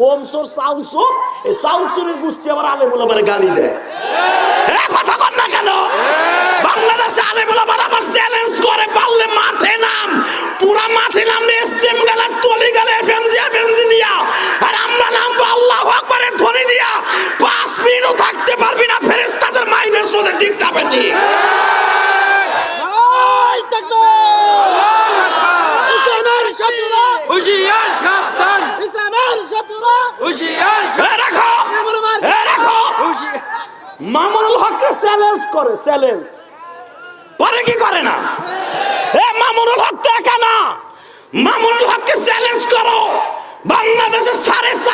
কোমসোর সাউন্ডসোর এই সাউন্ডসোরের গোষ্ঠী আবার আলেম ওলামারে গালি দেয়। কথা কর না কেন? বাংলাদেশে আলেম ওলামারা আবার চ্যালেঞ্জ করে, পারলে মাঠে নাম। তোরা মাঠে নামলে এসটিএম গালার টলি গালে এফএমজি নিয়া, আর আমরা নামবো আল্লাহু আকবারের ধ্বনি দিয়া। 5 মিনিটও থাকতে পারবি না ফেরেশতাদের মাইনের সাথে। ঠিক থাকে ঠিক। মামুনুল হককে চ্যালেঞ্জ করে, চ্যালেঞ্জ করে কি করে না? মামুনুল হক তো একা না, মামুনুল হককে চ্যালেঞ্জ করো। বাংলাদেশের 4.5